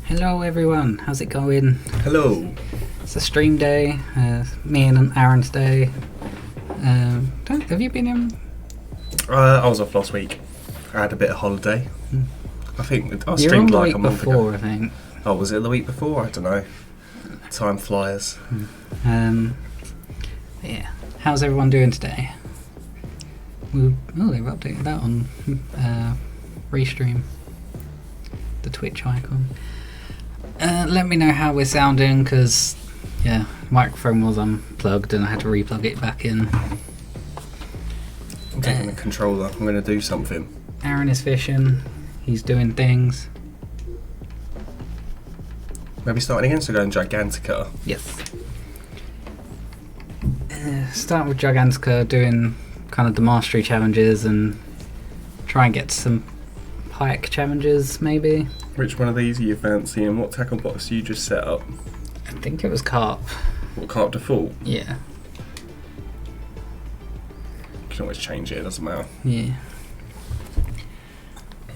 Hello everyone, how's it going? Hello. It's a stream day, me and Aaron's day. Have you been in? I was off last week. I had a bit of holiday. I think I You were on streamed the like week a month before, ago. I think. Oh, was it the week before? I don't know. Time flies. Yeah. How's everyone doing today? They've updated that on Restream, the Twitch icon. Let me know how we're sounding, because microphone was unplugged and I had to replug it back in. I'm taking the controller. I'm going to do something. Aaron is fishing. He's doing things. Maybe starting again, so going Gigantica. Yes. Start with Gigantica, doing kind of the mastery challenges and try and get some pike challenges, maybe. Which one of these are you fancying? What tackle box do you just set up? I think it was carp. What carp default? Yeah. You can always change it, it doesn't matter. Yeah.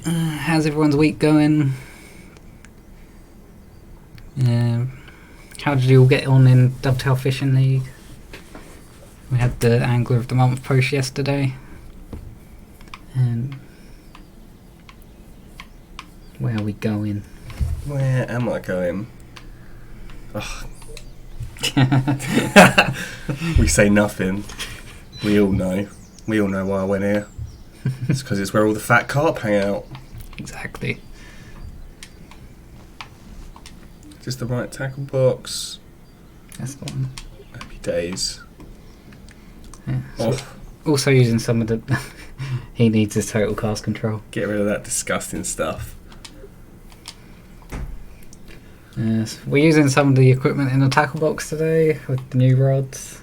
How's everyone's week going? How did you all get on in Dovetail Fishing League? We had the Angler of the Month post yesterday. And where are we going? Where am I going? Ugh. We say nothing. We all know. We all know why I went here. It's because it's where all the fat carp hang out. Exactly. Just the right tackle box. That's the one. Happy days. Yeah. Off. Also using some of the... he needs his total cast control. Get rid of that disgusting stuff. Yes, we're using some of the equipment in the tackle box today with the new rods.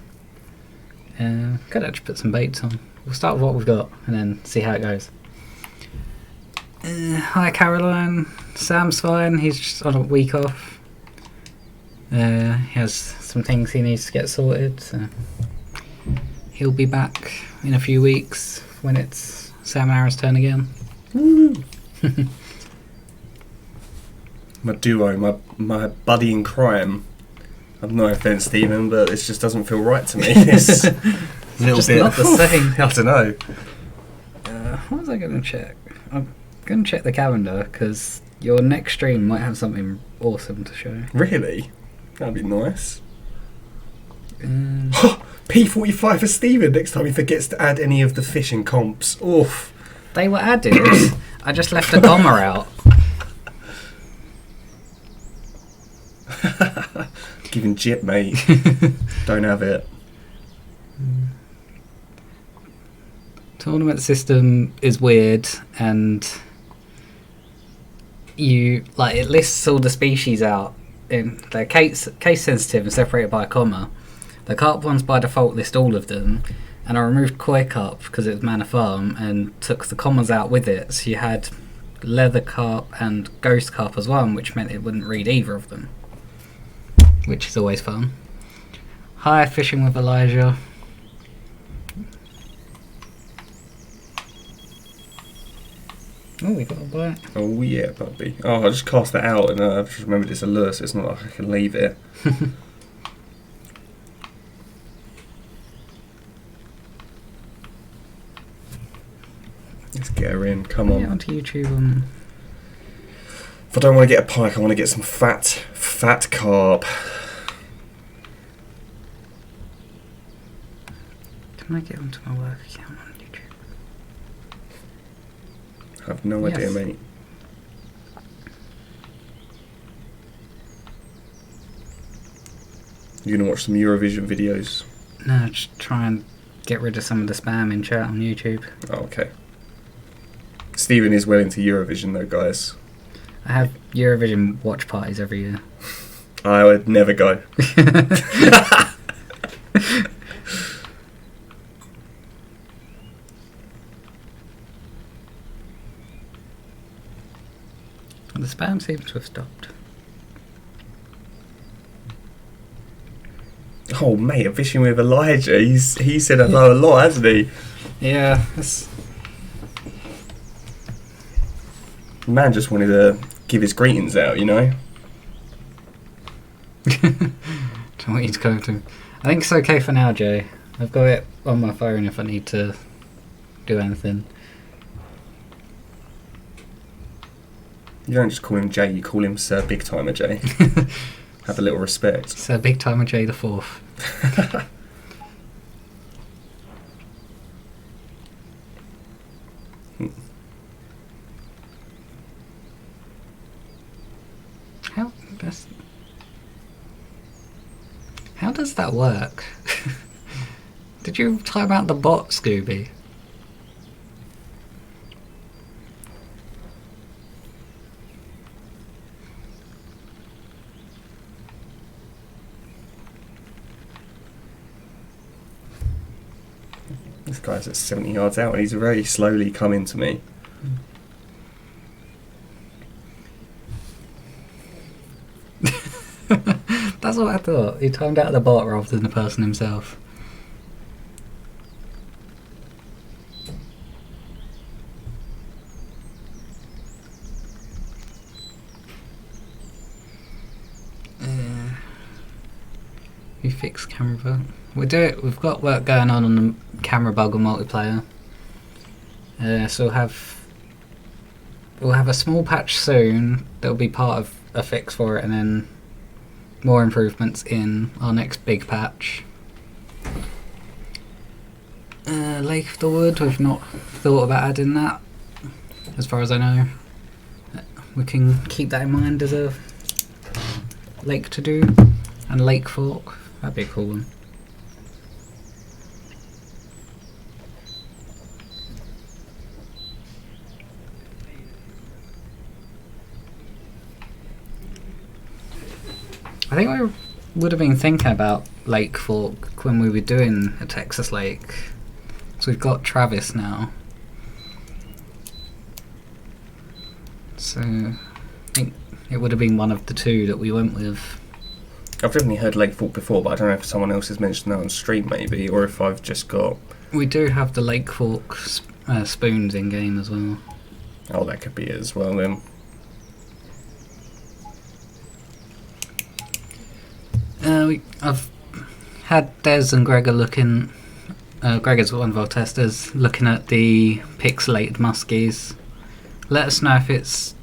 Could actually put some baits on. We'll start with what we've got and then see how it goes. Hi Caroline, Sam's fine, he's just on a week off. He has some things he needs to get sorted, so he'll be back in a few weeks when it's Sam and Aaron's turn again. Woo! my duo, my buddy in crime. I've no offence, Stephen, but this just doesn't feel right to me. It's a little Just bit. not the same. I don't know. What was I going to check? I'm going to check the calendar because your next stream might have something awesome to show. Really? That'd be nice. Um, P45 for Stephen next time he forgets to add any of the fishing comps. Oof. they were added. I just left a comma out. Giving jip, mate. Don't have it. Tournament system is weird, and it lists all the species out in they're case sensitive and separated by a comma. The carp ones by default list all of them, and I removed koi carp because it was mana farm and took the commas out with it, so you had leather carp and ghost carp as well, which meant it wouldn't read either of them, which is always fun. Hi, Fishing with Elijah. Oh, we got a bite. Oh yeah, puppy. Oh, I just cast that out and I just remembered it's a lure, so it's not like I can leave it. Let's get her in, come on. Yeah, onto YouTube. If I don't want to get a pike, I want to get some fat carp. Can I get onto my work account on YouTube? I have no idea, Yes. mate. You're going to watch some Eurovision videos? No, just try and get rid of some of the spam in chat on YouTube. Oh, okay. Stephen is well into Eurovision though, guys. I have Eurovision watch parties every year. I would never go. The spam seems to have stopped. Oh, mate, I'm fishing with Elijah. He said hello a lot, hasn't he? Yeah, Man just wanted to give his greetings out, you know? don't want you to go to. I think it's okay for now, Jay. I've got it on my phone if I need to do anything. You don't just call him Jay, you call him Sir Big Timer Jay. Have a little respect. It's a big time of Jay the 4th. How does that work? Did you time out the bot, Scooby? This guy's at 70 yards out and he's very slowly coming to me. That's what I thought. He timed out the bot rather than the person himself. We fix camera bug. We've got work going on the camera bug on multiplayer. So we'll have a small patch soon that'll be part of a fix for it, and then more improvements in our next big patch. Lake of the Wood, we've not thought about adding that, as far as I know. We can keep that in mind as a lake to do. And Lake Fork, that'd be a cool one. I think we would have been thinking about Lake Fork when we were doing a Texas lake. So we've got Travis now. So I think it would have been one of the two that we went with. I've definitely heard Lake Fork before, but I don't know if someone else has mentioned that on stream maybe, or if I've just got... We do have the Lake Fork spoons in game as well. Oh, that could be it as well then. I've had Des and Gregor looking. Gregor's one of our testers looking at the pixelated muskies. Let us know if it's.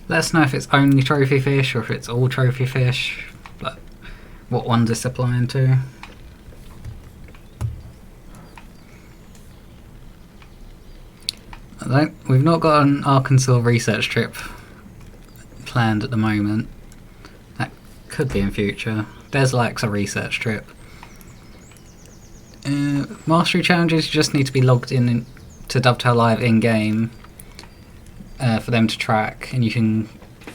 Let us know if it's only trophy fish or if it's all trophy fish. Like, what ones it's applying to. We've not got an Arkansas research trip planned at the moment. That could be in future. Des likes a research trip. Mastery challenges, you just need to be logged in to Dovetail Live in-game for them to track, and you can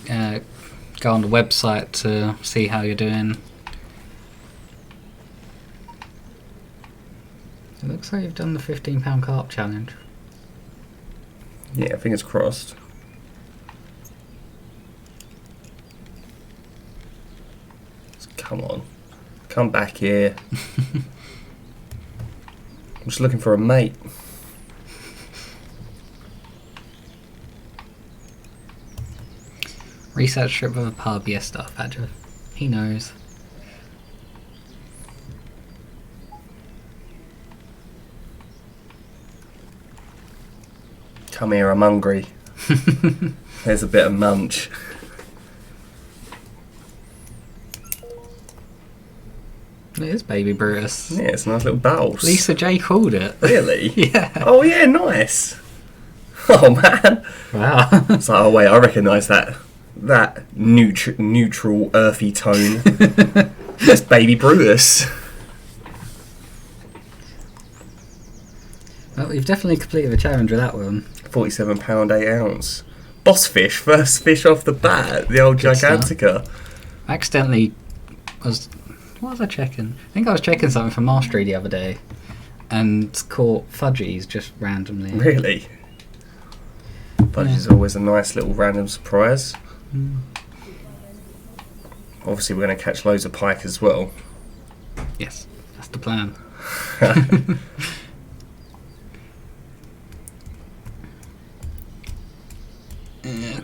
go on the website to see how you're doing. It looks like you've done the £15 carp challenge. Yeah, fingers crossed. Come on. Come back here. I'm just looking for a mate. Research trip of a pub, yes, stuff, Badger. He knows. Come here, I'm hungry. There's a bit of munch. It is Baby Brutus. Yeah, it's a nice little bouse. Lisa J called it. Really? Yeah. Oh yeah, nice. Oh man. Wow. It's like, oh wait, I recognise that neutral, earthy tone. That's Baby Brutus. Well, you've definitely completed the challenge with that one. £47 8 ounce. Boss fish, first fish off the bat, the old Good start. Gigantica. I accidentally what was I checking? I think I was checking something for Mastery the other day and caught fudgies just randomly. Really? Fudge is always a nice little random surprise. Obviously we're going to catch loads of pike as well. Yes, that's the plan.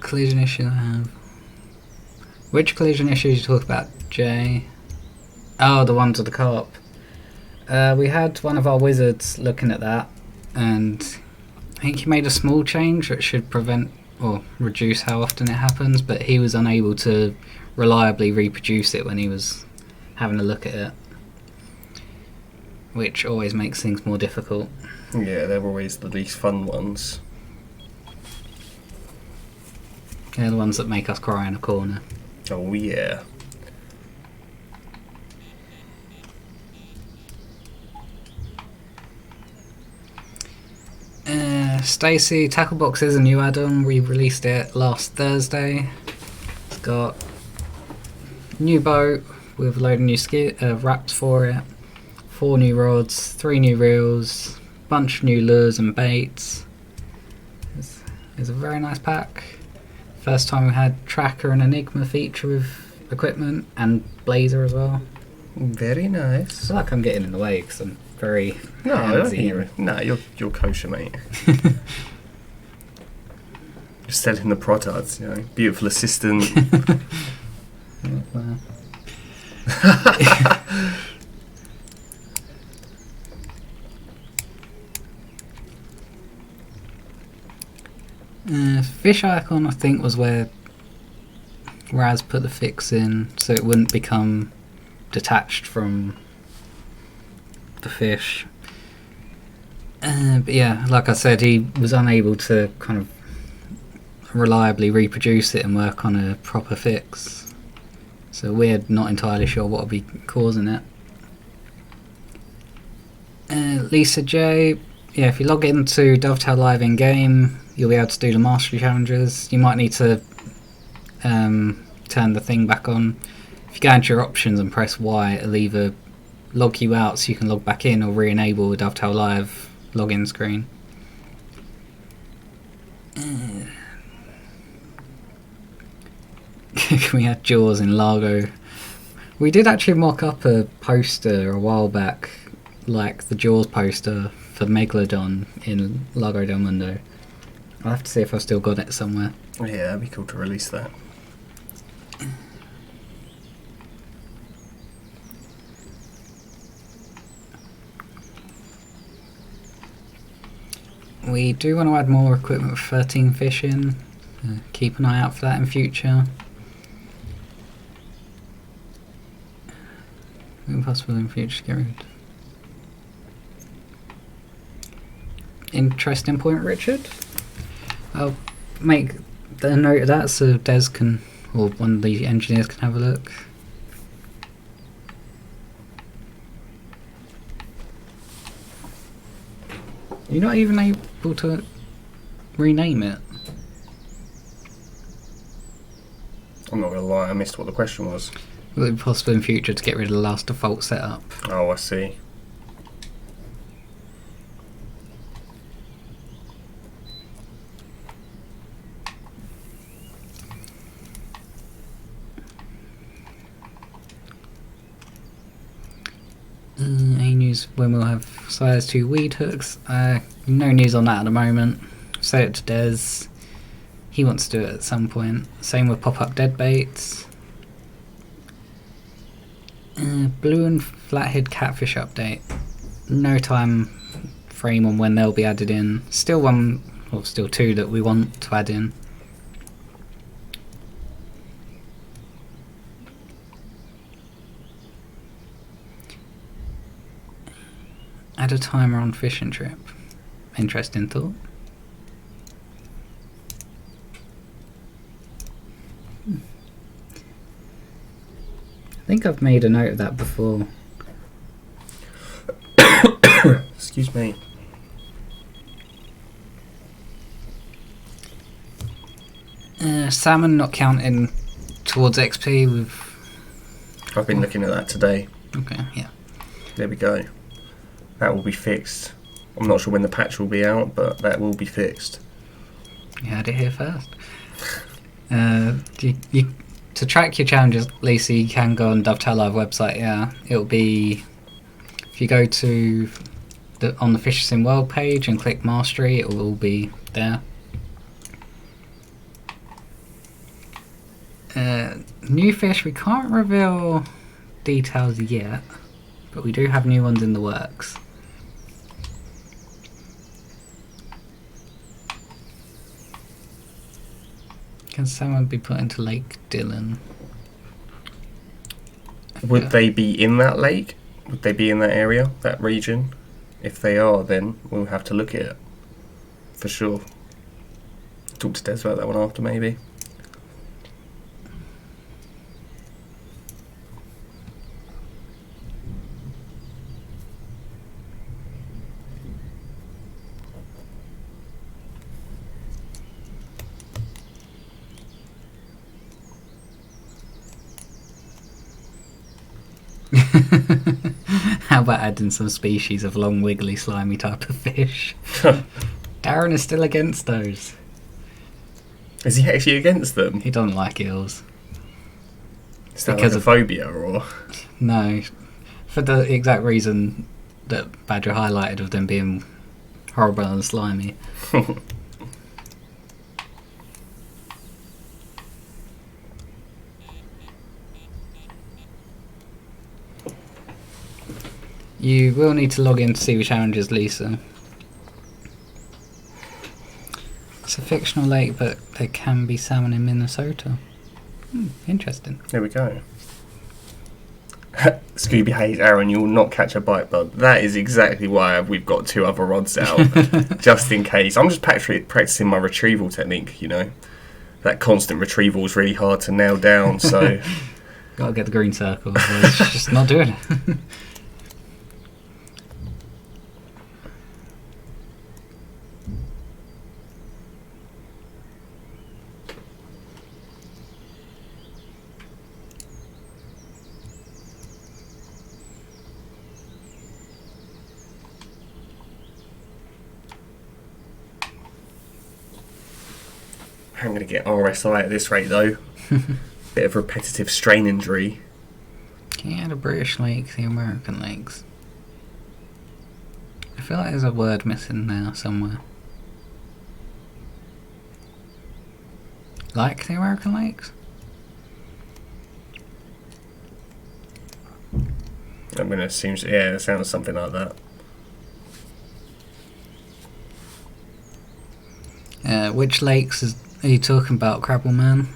Collision issue I have. Which collision issues you talk about, Jay? Oh, the ones with the carp. We had one of our wizards looking at that, and I think he made a small change that should prevent or reduce how often it happens, but he was unable to reliably reproduce it when he was having a look at it, which always makes things more difficult. Yeah, they're always the least fun ones. They're the ones that make us cry in a corner. Oh yeah. Stacy, Tackle Box is a new add-on. We released it last Thursday. It's got a new boat with a load of new wraps for it, 4 new rods, 3 new reels, bunch of new lures and baits. It's a very nice pack. First time we had Tracker and Enigma feature with equipment, and Blazer as well. Very I nice. feel like I'm getting in the way because I'm very No, I don't handsy. think you're. No, you're kosher, mate. Just selling the products, you know. Beautiful assistant. Well, Fish Icon, I think, was where Raz put the fix in so it wouldn't become detached from the fish. But yeah, like I said, he was unable to kind of reliably reproduce it and work on a proper fix. So we're not entirely sure what will be causing it. Lisa J, yeah, if you log into Dovetail Live in game, you'll be able to do the mastery challenges. You might need to turn the thing back on. If you go into your options and press Y, it'll either log you out so you can log back in or re-enable the Dovetail Live login screen. We had Jaws in Largo. We did actually mock up a poster a while back, like the Jaws poster for Megalodon in Largo del Mundo. I'll have to see if I've still got it somewhere. Yeah, that'd be cool to release that. We do want to add more equipment for 13 fishing. Keep an eye out for that in future. Impossible in future to get rid. Interesting point, Richard. I'll make a note of that so Des can, or one of the engineers can have a look. You're not even able to rename it. I'm not gonna lie, I missed what the question was. Will it be possible in future to get rid of the last default setup? Oh, I see. Any news when we'll have size 2 weed hooks? No news on that at the moment. Say it to Des. He wants to do it at some point. Same with pop-up dead baits. Blue and flathead catfish update. No time frame on when they'll be added in. Still one, or still two that we want to add in. Add a timer on fishing trip. Interesting thought. I think I've made a note of that before. Excuse me. Salmon not counting towards XP with... I've been looking at that today. Okay, yeah. There we go. That will be fixed. I'm not sure when the patch will be out, but that will be fixed. You had it here first. To track your challenges, Lisa, you can go on Dovetail Live website. Yeah, it'll be if you go to on the Fish Sim World page and click Mastery, it will all be there. New fish, we can't reveal details yet, but we do have new ones in the works. Can someone be put into Lake Dillon? Would they be in that lake? Would they be in that area, that region? If they are, then we'll have to look at it. For sure. Talk to Des about that one after, maybe. How about adding some species of long, wiggly, slimy type of fish? Darren is still against those. Is he actually against them? He doesn't like eels. Is that because like a phobia, or...? No, for the exact reason that Badger highlighted of them being horrible and slimy. You will need to log in to see the challenges, Lisa. It's a fictional lake, but there can be salmon in Minnesota. Interesting. There we go. Scooby Hayes, Aaron, you will not catch a bite bug. That is exactly why we've got 2 other rods out, just in case. I'm just practicing my retrieval technique, you know. That constant retrieval is really hard to nail down, so... Gotta get the green circle, otherwise it's just not doing it. I'm going to get RSI at this rate, though. Bit of repetitive strain injury. Can you add a British lake to the American lakes? I feel like there's a word missing now somewhere. Like the American lakes? I'm going to assume, yeah, it sounds something like that. Which lakes are you talking about, Crabble Man?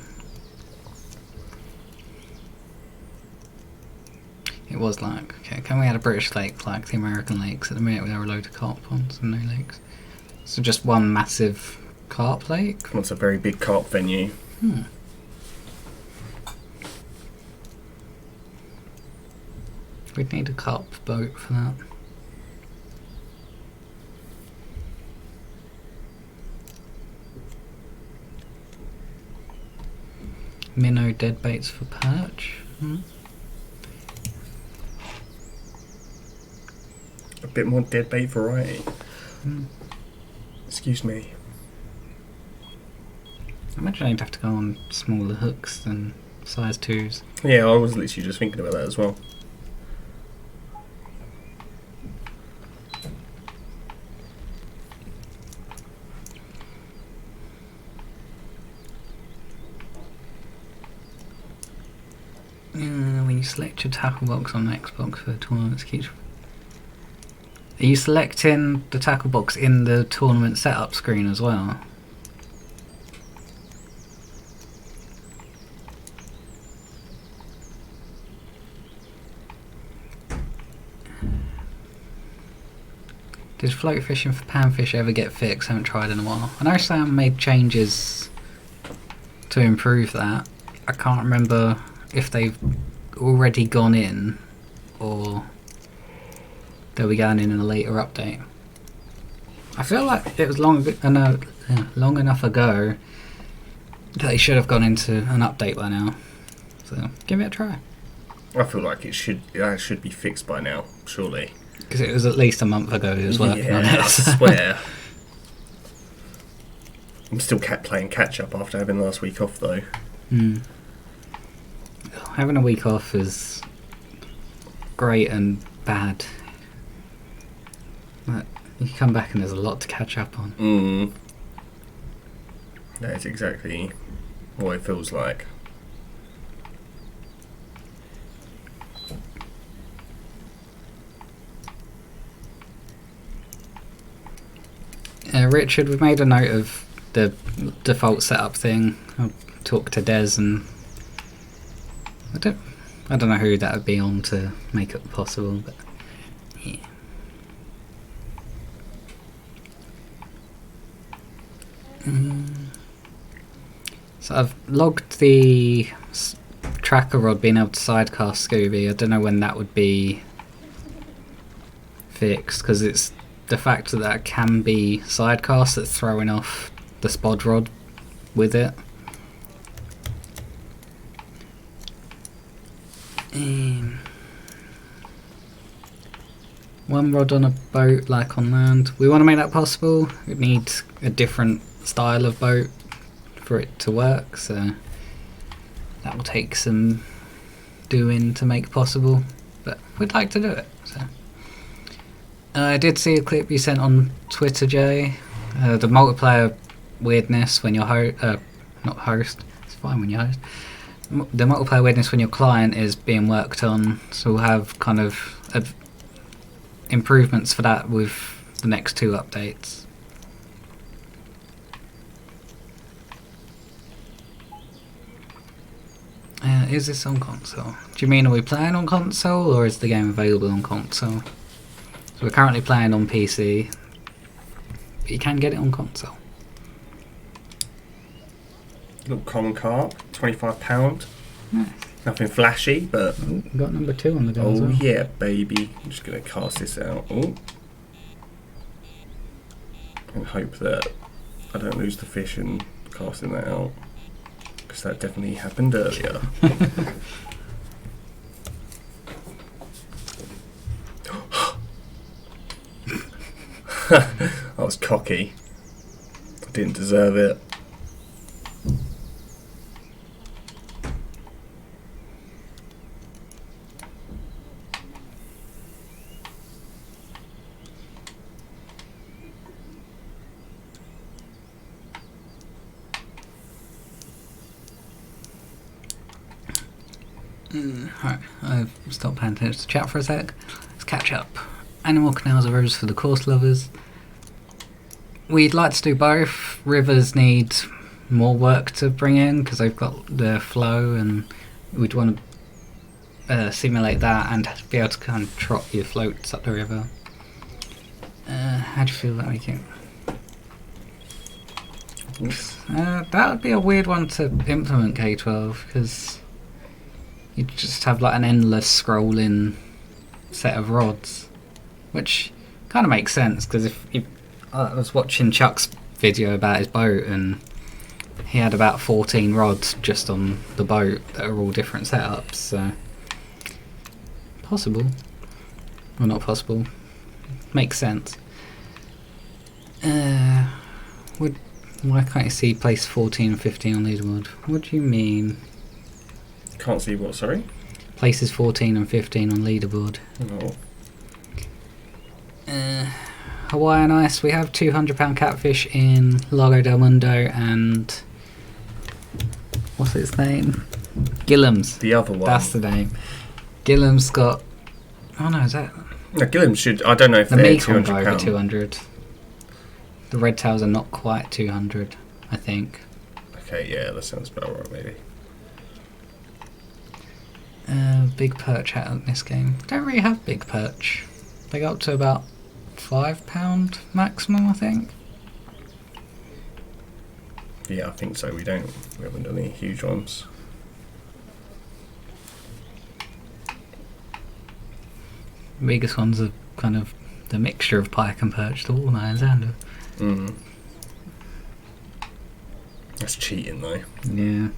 It was like, okay, can we add a British lake like the American lakes? At the minute we have a load of carp ponds and no lakes. So just one massive carp lake? That's a very big carp venue. We'd need a carp boat for that. Minnow dead baits for perch. A bit more dead bait variety. Excuse me. I imagine I'd have to go on smaller hooks than size 2s. Yeah, I was literally just thinking about that as well. When you select your tackle box on Xbox for tournaments, are you selecting the tackle box in the tournament setup screen as well? Did float fishing for panfish ever get fixed? I haven't tried in a while. I know Sam made changes to improve that. I can't remember if they've already gone in or they'll be going in a later update. I feel like it was long enough ago that they should have gone into an update by now. So give it a try. I feel like it should be fixed by now, surely. Because it was at least a month ago he was working on it. I swear. I'm still playing catch up after having last week off though. Having a week off is great and bad. But you come back and there's a lot to catch up on. That is exactly what it feels like. Richard, we've made a note of the default setup thing. I'll talk to Des and I don't know who that would be on to make it possible, but yeah. So I've logged the tracker rod being able to sidecast Scooby. I don't know when that would be fixed, because it's the fact that that can be sidecast that's throwing off the spod rod with it. One rod on a boat like on land. We want to make that possible. It needs a different style of boat for it to work, so that will take some doing to make possible, but we'd like to do it. So I did see a clip you sent on Twitter, Jay. The multiplayer weirdness when you're not host. It's fine when you're host. The multiplayer weirdness when your client is being worked on, so we'll have kind of improvements for that with the next 2 updates. Is this on console? Do you mean are we playing on console or is the game available on console? So we're currently playing on PC, but you can get it on console. Little common carp, £25. Nice. Nothing flashy, but Got number 2 on the go as well. yeah, baby. I'm just gonna cast this out. Oh, and hope that I don't lose the fish in casting that out, because that definitely happened earlier. I was cocky. I didn't deserve it. Right, I've stopped paying attention to chat for a sec. Let's catch up. Animal Canals are roses for the course lovers. we'd like to do both. Rivers need more work to bring in because they've got the flow, and we'd want to simulate that and be able to kind of trot your floats up the river. How do you feel about making? That would be a weird one to implement K12 because you'd just have like an endless scrolling set of rods, which kind of makes sense because if you, I was watching Chuck's video about his boat and he had about 14 rods just on the boat that are all different setups, so possible. Well, not possible. Makes sense. Why can't you see place 14 and 15 on leaderboard? What do you mean? Can't see what, sorry? Places 14 and 15 on leaderboard. Oh. Hawaiian Ice, we have £200 catfish in Lago del Mundo and... what's its name? Gillam's. The other one. That's the name. Gillam's got... oh no, is that... No, Gillam should... I don't know if the they're Mekong £200. go over 200. The red tails are not quite 200, I think. Okay, yeah, that sounds about right, maybe. Big perch out in this game. Don't really have big perch. They go up to about £5 maximum, I think. Yeah, I think so. We haven't done any huge ones. The biggest ones are kind of the mixture of pike and perch, the walleye and zander. Mm. That's cheating, though. Yeah.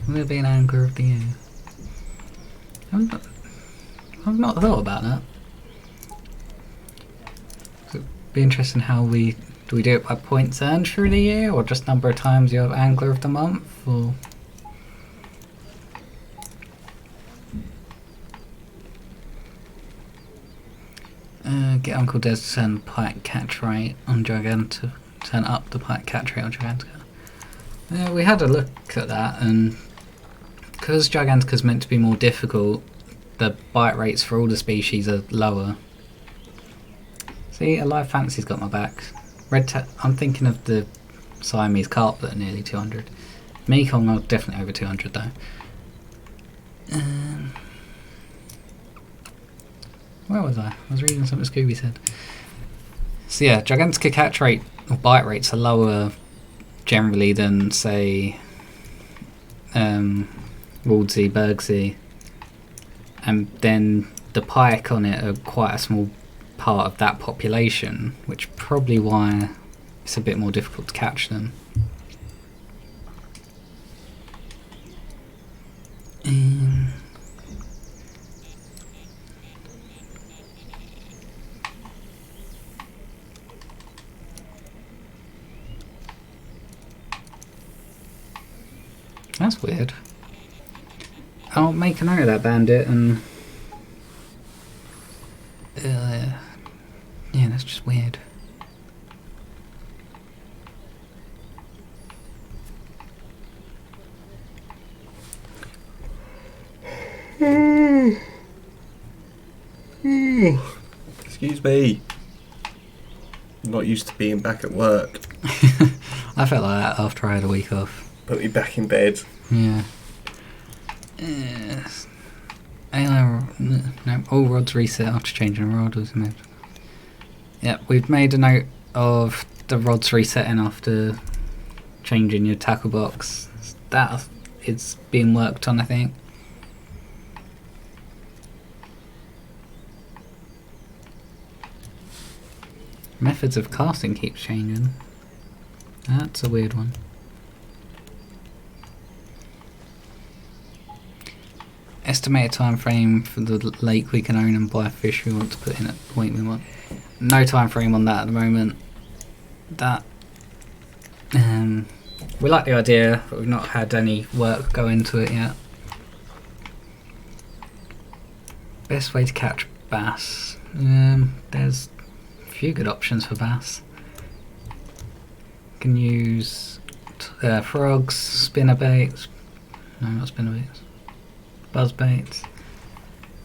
Will be an angler of the year? I've not thought about that. It'd be interesting how do we do it by points earned through the year, or just number of times you have angler of the month, or... get Uncle Des to turn pike catch rate on Gigantica. Turn up the pike catch rate on Gigantica. We had a look at that, and because Gigantica's meant to be more difficult, the bite rates for all the species are lower. See, Alive Fantasy's got my back. I'm thinking of the Siamese carp that are nearly 200. Mekong are definitely over 200 though. Where was I? I was reading something Scooby said. So yeah, Gigantica catch rate or bite rates are lower generally than, say, Waldsee, Bergsea, and then the pike on it are quite a small part of that population, which probably why it's a bit more difficult to catch them. That's weird. I'll make a note of that, Bandit, and yeah, that's just weird. Excuse me. I'm not used to being back at work. I felt like that after I had a week off. Put me back in bed. Yeah. No, all rods reset after changing a rod. Yeah, we've made a note of the rods resetting after changing your tackle box. That is being worked on, I think. Methods of casting keeps changing. That's a weird one. Estimated time frame for the lake we can own and buy fish we want to put in at the point we want. No time frame on that at the moment. That we like the idea, but we've not had any work go into it yet. Best way to catch bass. There's a few good options for bass. You can use frogs, spinnerbaits. No, not spinnerbaits. Buzzbaits.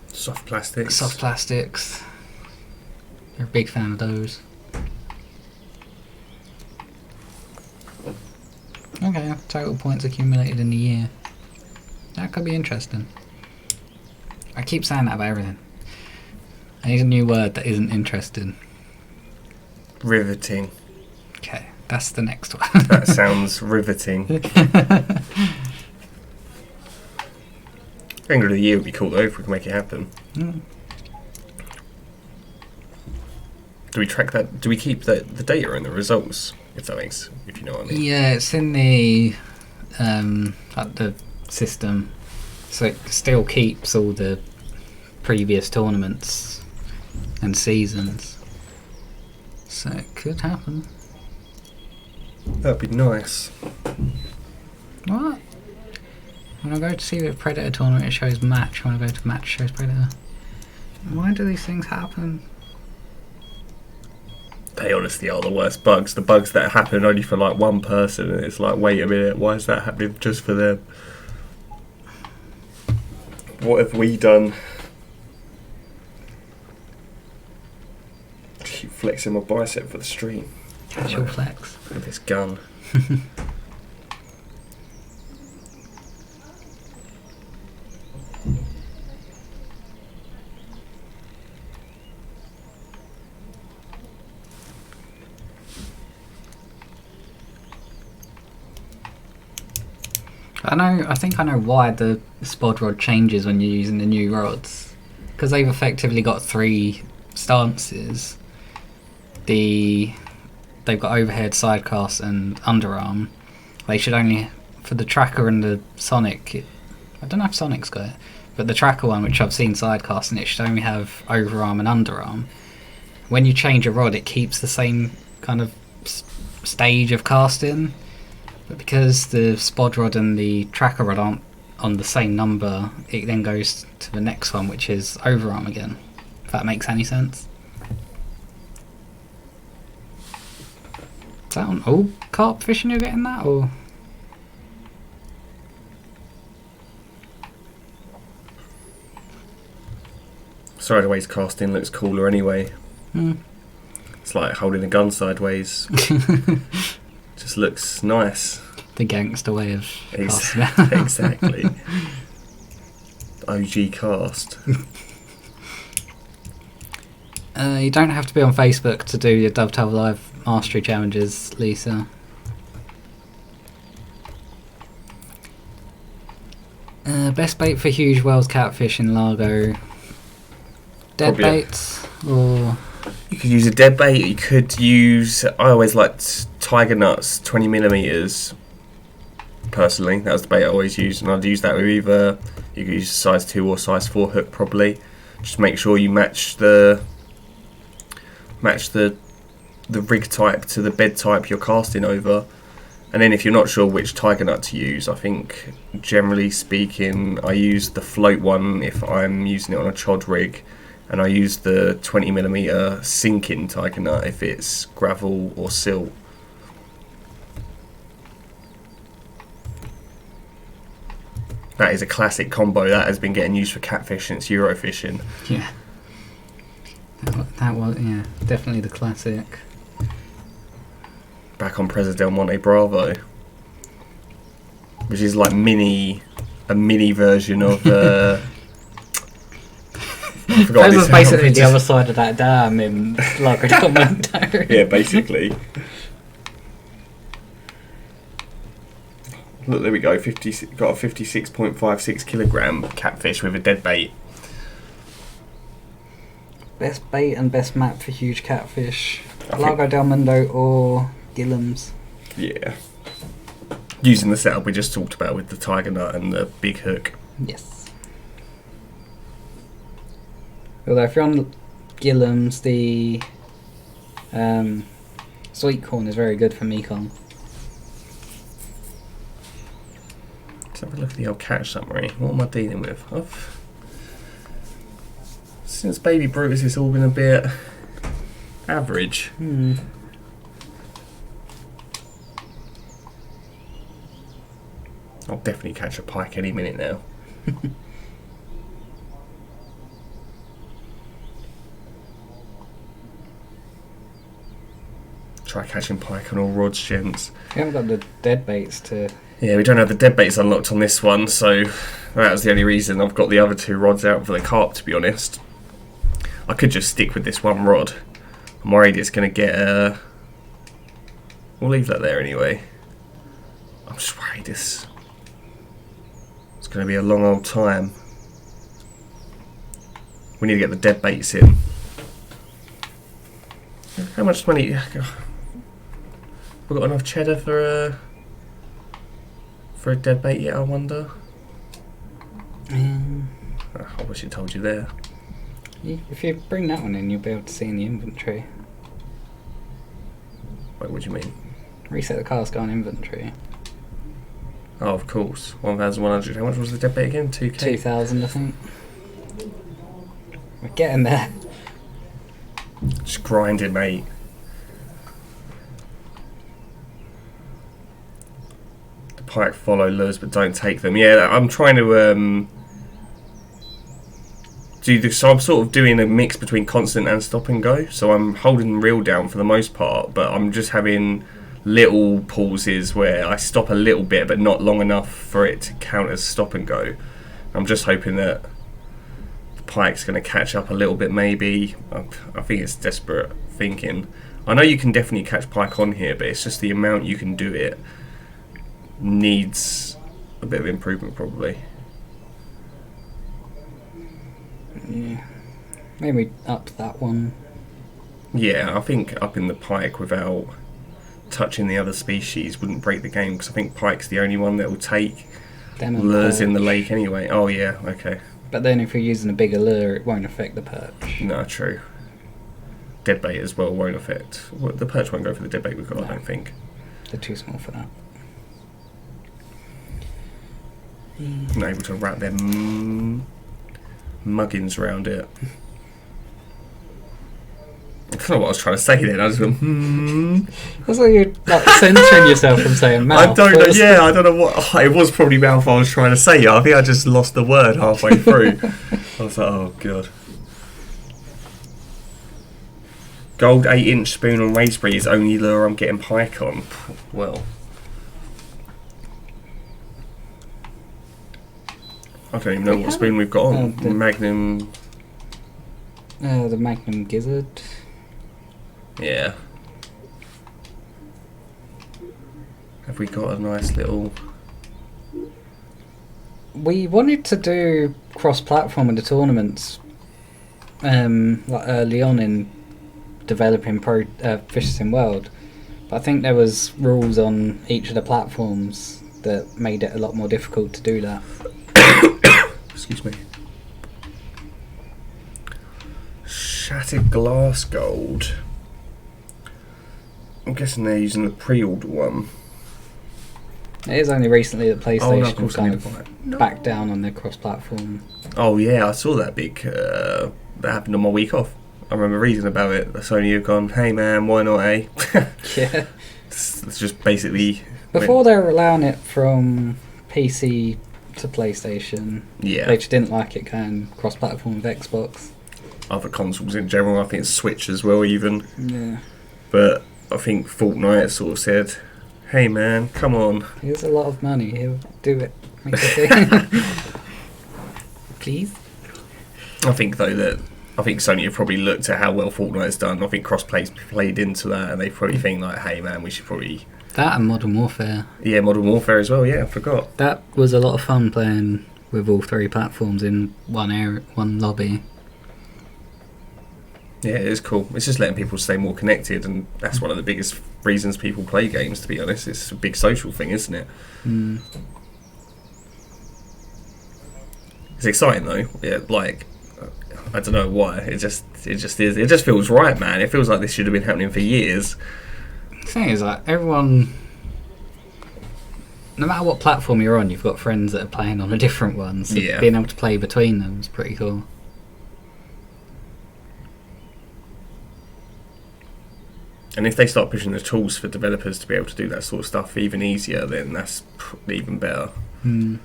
Soft plastics. Soft plastics. You're a big fan of those. Okay, total points accumulated in the year. That could be interesting. I keep saying that about everything. I need a new word that isn't interesting. Riveting. Okay, that's the next one. That sounds riveting. End of the year would be cool though if we can make it happen. Mm. Do we track that? Do we keep the data and the results? If you know what I mean. Yeah, it's in the like the system, so it still keeps all the previous tournaments and seasons. So it could happen. That'd be nice. What? When I go to see the Predator tournament, it shows match. When I go to match, it shows Predator. Why do these things happen? They honestly are the worst bugs. The bugs that happen only for like one person, and it's like, wait a minute, why is that happening just for them? What have we done? Keep flexing my bicep for the stream. Casual flex. With this gun. I think I know why the spod rod changes when you're using the new rods. Because they've effectively got 3 stances. They've got overhead, sidecast and underarm. They should only, for the tracker and the Sonic, I don't know if Sonic's got it, but the tracker one, which I've seen sidecast, and it should only have overarm and underarm. When you change a rod, it keeps the same kind of stage of casting. But because the spod rod and the tracker rod aren't on the same number, it then goes to the next one, which is overarm again. If that makes any sense. Is that on all carp fishing you're getting that, or? Sideways casting looks cooler anyway. It's like holding a gun sideways. Just looks nice. The gangster way of casting. Exactly. OG cast. You don't have to be on Facebook to do your Dovetail Live Mastery Challenges, Lisa. Best bait for huge whales, catfish in Largo. Dead Probably baits, or... You could use a dead bait. You could use... I always liked Tiger Nuts 20mm. Personally, that was the bait I always used, and I'd use that with either... You could use a size 2 or size 4 hook probably. Just make sure you match the rig type to the bed type you're casting over. And then if you're not sure which Tiger Nut to use, I think generally speaking I use the float one if I'm using it on a chod rig, and I use the 20mm sinking Tiger Nut if it's gravel or silt. That is a classic combo that has been getting used for catfish since Eurofishing. Yeah. That was, yeah, definitely the classic. Back on Presa del Monte Bravo, which is like a mini version of That was basically the other side of that dam in Largo del Monte. Yeah, basically. Look, there we go. Got a 56.56 kilogram catfish with a dead bait. Best bait and best map for huge catfish. Largo del Mundo or Gillam's. Yeah. Using the setup we just talked about with the Tiger Nut and the big hook. Yes. Although if you're on Gillam's, the sweet corn is very good for Mekong. Let's have a look at the old catch summary. What am I dealing with? Since Baby Brutus, it's all been a bit average. I'll definitely catch a pike any minute now. Try catching pike on all rods, gents. We haven't got the dead baits to... Yeah, we don't have the dead baits unlocked on this one, so that was the only reason I've got the other 2 rods out for the carp, to be honest. I could just stick with this one rod. I'm worried it's going to get... We'll leave that there anyway. I'm just worried it's going to be a long old time. We need to get the dead baits in. How much money... We've got enough cheddar for a dead bait yet, I wonder? I wish it told you there. If you bring that one in, you'll be able to see in the inventory. Wait, what do you mean? Reset the cask, go on inventory. Oh, of course. 1,100. How much was the dead bait again? 2k? 2,000, I think. We're getting there. Just grinding, mate. The pike follow lures, but don't take them. Yeah, I'm trying to do this. So I'm sort of doing a mix between constant and stop and go. So I'm holding the reel down for the most part, but I'm just having little pauses where I stop a little bit, but not long enough for it to count as stop and go. I'm just hoping that the pike's going to catch up a little bit, maybe. I think it's desperate thinking. I know you can definitely catch pike on here, but it's just the amount you can do it needs a bit of improvement, probably. Yeah. Maybe up that one. Yeah, I think upping the pike without touching the other species wouldn't break the game, because I think pike's the only one that will take Them and lures in the perch. lake anyway. Oh yeah, okay. But then if you're using a bigger lure, it won't affect the perch. No, true. Dead bait as well won't affect. Well, the perch won't go for the dead bait we've got, No. I don't think. They're too small for that. Not able to wrap their muggins around it. I don't know what I was trying to say then. I just went, That's like you're like censoring yourself from saying mouth. I don't know. first. Yeah, I don't know what. It was probably mouth I was trying to say. I think I just lost the word halfway through. I was like, oh god. Gold 8-inch spoon on Raspberry is only lure I'm getting pike on. Well, I don't even know We what spoon we've got on. the- Magnum. The Magnum Gizzard. Yeah. Have we got a nice little? We wanted to do cross-platform in the tournaments, like early on in developing Fish Sim World, but I think there was rules on each of the platforms that made it a lot more difficult to do that. Excuse me. Shattered glass gold. I'm guessing they're using the pre-order one. It is only recently that PlayStation Oh no, of have course I kind need to of buy it. No. backed down on their cross-platform. Oh yeah, I saw that big. That happened on my week off. I remember reading about it. Sony have gone, hey man, why not, eh? Yeah. It's just basically. Before they were allowing it from PC to PlayStation, Yeah. they just didn't like it going cross-platform with Xbox. Other consoles in general, I think Switch as well, even. Yeah. But I think Fortnite sort of said, hey man, come on. Here's a lot of money. He'll do it. Make a thing. Please? I think though that Sony have probably looked at how well Fortnite's done. I think crossplay's played into that, and they probably think like, hey man, we should probably. That and Modern Warfare. Yeah, Modern Warfare as well. Yeah, I forgot. That was a lot of fun playing with all 3 platforms in one area, one lobby. Yeah, it is cool. It's just letting people stay more connected, and that's one of the biggest reasons people play games, to be honest. It's a big social thing, isn't it? Mm. It's exciting though. Yeah, like I don't know why. It just is. It just feels right, man. It feels like this should have been happening for years. The thing is, like, everyone, no matter what platform you're on, you've got friends that are playing on a different one, so Yeah. being able to play between them is pretty cool. And if they start pushing the tools for developers to be able to do that sort of stuff even easier, then that's even better. Hmm.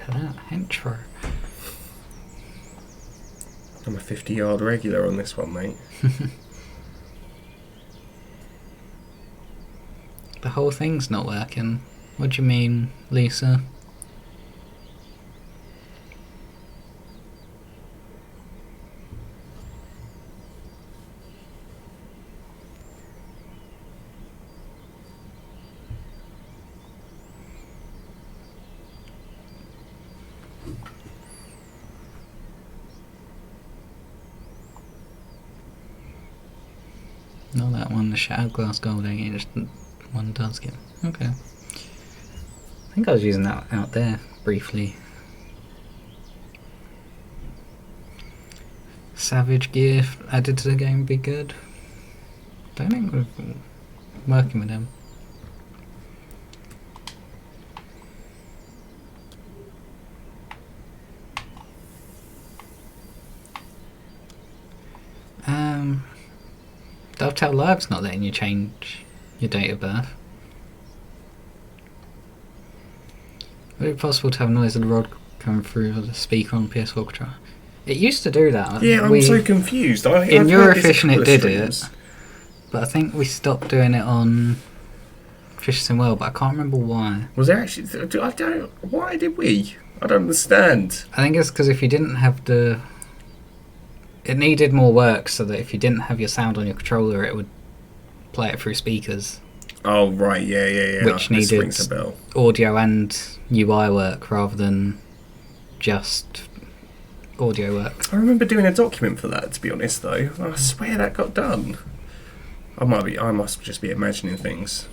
Look at that intro. I'm a 50-yard regular on this one, mate. The whole thing's not working. What do you mean, Lisa? Not that one, the Shattered Glass Gold Egg, just one does get. Okay. I think I was using that out there briefly. Savage Gear added to the game would be good. Don't think we're working with them. Dovetail Live's not letting you change your date of birth. Would it be possible to have noise of the rod coming through the speaker on PS4 controller? It used to do that. Yeah, I'm so confused. In Eurovision it did it, but I think we stopped doing it on Fishes in Well, but I can't remember why. Was there actually... Why did we? I don't understand. I think it's because if you didn't have the... It needed more work so that if you didn't have your sound on your controller, it would play it through speakers. Oh, right, yeah. Which This needed rings a bell. audio and UI work rather than just audio work. I remember doing a document for that, to be honest, though. I swear that got done. I must just be imagining things.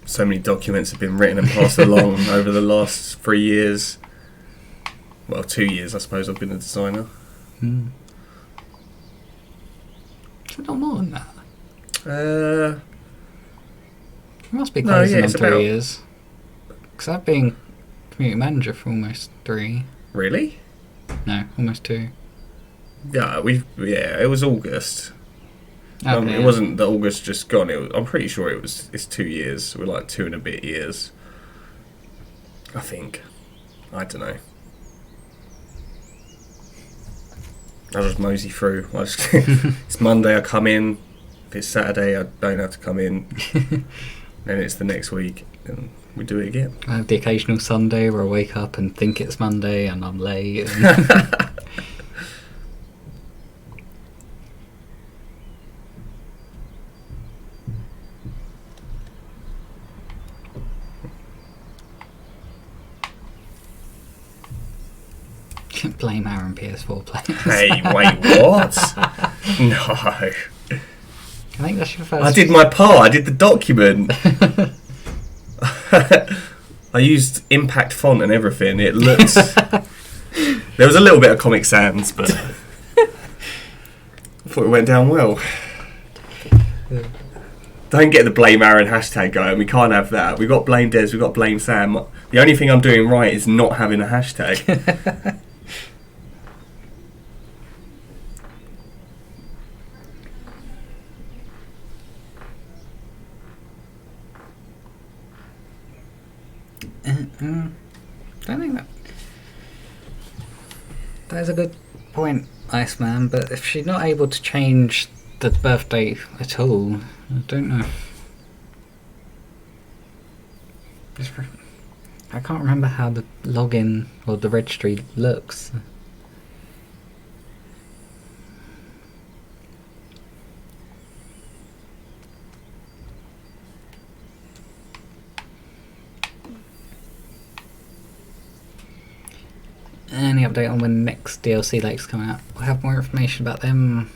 So many documents have been written and passed along over the last 3 years. Well, 2 years, I suppose, I've been a designer. Is it not more than that? It must be No, closer yeah, than it's 3 about- years. Because I've been community manager for almost 3. Really? No, almost 2. Yeah, it was August. Okay, It wasn't that August just gone. I'm pretty sure it's 2 years. We're like 2 and a bit years. I think. I don't know. I'll just mosey through. It's Monday, I come in. If it's Saturday, I don't have to come in. Then it's the next week, and we do it again. I have the occasional Sunday where I wake up and think it's Monday and I'm late. And blame Aaron PS4 players. Hey, wait, what? No. I think that's your first. I did my part. I did the document. I used impact font and everything. It looks... There was a little bit of Comic Sans, but I thought it went down well. Don't get the blame Aaron hashtag going. We can't have that. We've got blame Des, we've got blame Sam. The only thing I'm doing right is not having a hashtag. Don't think that is a good point, Iceman, but if she's not able to change the birthday at all, I don't know. I can't remember how the login or the registry looks. Any update on when next DLC Lake's coming out? We'll have more information about them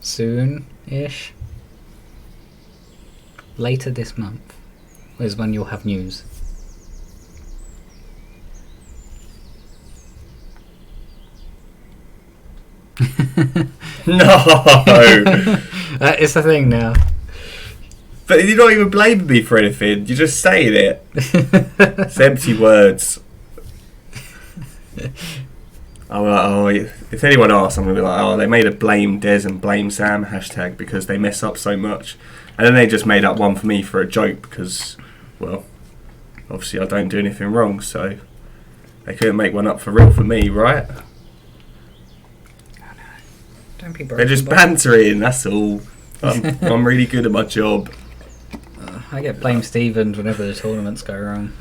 soon-ish. Later this month is when you'll have news. No! It's the thing now. But you're not even blaming me for anything. You're just saying it. It's empty words. I'm like, oh, if anyone asks, I'm gonna be like, oh, they made a blame Des and blame Sam hashtag because they mess up so much, and then they just made up one for me for a joke because, well, obviously I don't do anything wrong, so they couldn't make one up for real for me, right? Don't be broken. They're just bantering. That's all. I'm really good at my job. I get blamed Stevens whenever the tournaments go wrong.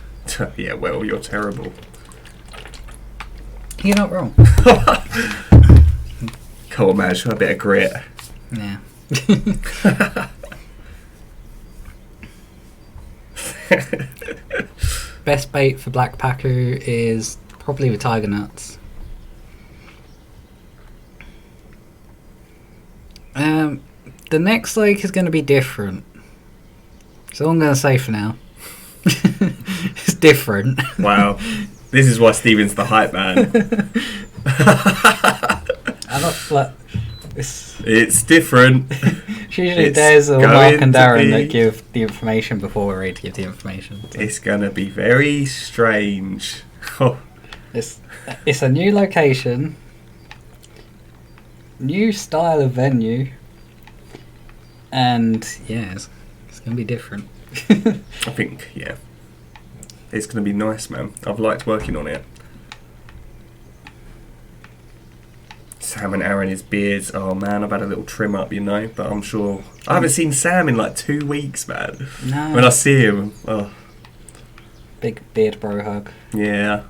Yeah, well, you're terrible. You're not wrong. Come on, man, show a bit of grit. Yeah. Best bait for Black Packer is probably the tiger nuts. The next lake is going to be different. So I'm going to say for now. It's different. Wow. This is why Steven's the hype man. I'm not like It's different. It's usually It's Des or Mark going and to Darren be- that give the information before we're ready to give the information. So It's gonna be very strange. Oh, it's a new location, new style of venue, and yeah, it's going to be different. I think, yeah. It's gonna be nice, man. I've liked working on it. Sam and Aaron, his beards. Oh man, I've had a little trim up, you know. But I'm sure I haven't seen Sam in like 2 weeks, man. No. When I see him, oh Big beard bro hug. yeah.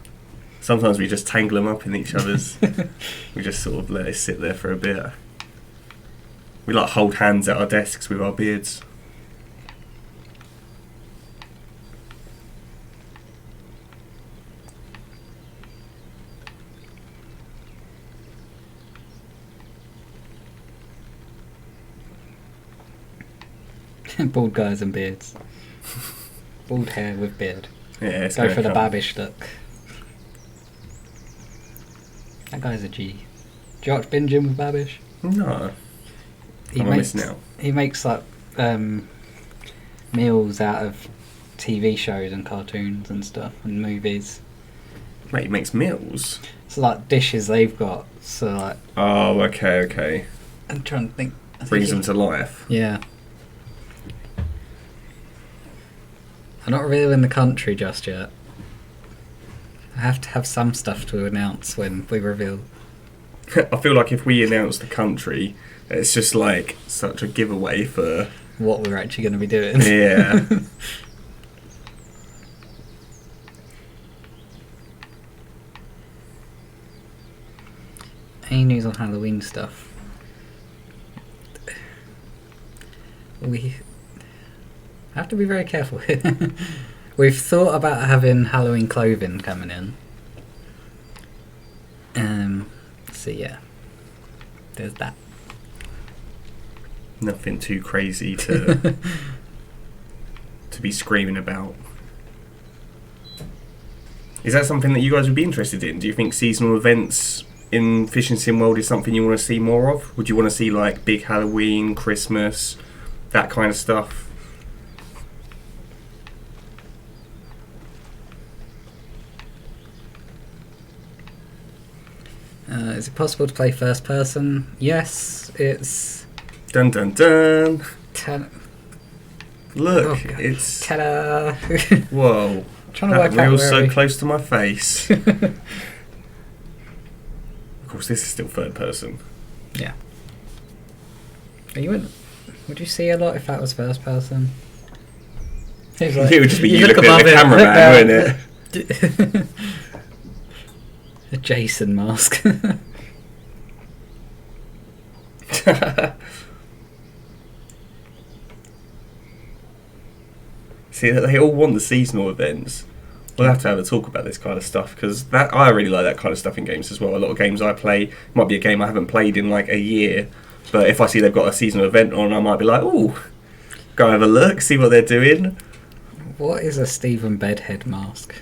Sometimes we just tangle them up in each other's. We just sort of let it sit there for a bit. We like hold hands at our desks with our beards. Bald guys and beards. Bald hair with beard. Yeah, it's Go gonna for the come. Babish look. That guy's a G. Do you watch Binging with Babish? No, He I'm makes missing out. he makes like meals out of TV shows and cartoons and stuff and movies. Mate, he makes meals. So like dishes they've got. So like Oh, okay. I'm trying to think. I think Brings he- them to life. Yeah. I'm not revealing the country just yet. I have to have some stuff to announce when we reveal. I feel like if we announce the country, it's just like such a giveaway for. What we're actually going to be doing. Yeah. Any news on Halloween stuff? We have to be very careful. We've thought about having Halloween clothing coming in. So yeah, there's that. Nothing too crazy to be screaming about. Is that something that you guys would be interested in? Do you think seasonal events in Fishing Sim World is something you want to see more of? Would you want to see like big Halloween, Christmas, that kind of stuff? Is it possible to play first person? Yes, it's Dun dun dun! Look, Oh, God. it's ta-da! whoa! Trying to That work out reel's where so we- close to my face. Of course, this is still third person. Yeah. You wouldn't. Would you see a lot if that was first person? It's like- It would just be you look looking at above the it, cameraman, look wouldn't it? A Jason mask. See, they all want the seasonal events. We'll have to have a talk about this kind of stuff because that I really like that kind of stuff in games as well. A lot of games I play might be a game I haven't played in like a year, but if I see they've got a seasonal event on, I might be like, "Ooh, go have a look, see what they're doing." What is a Stephen Bedhead mask?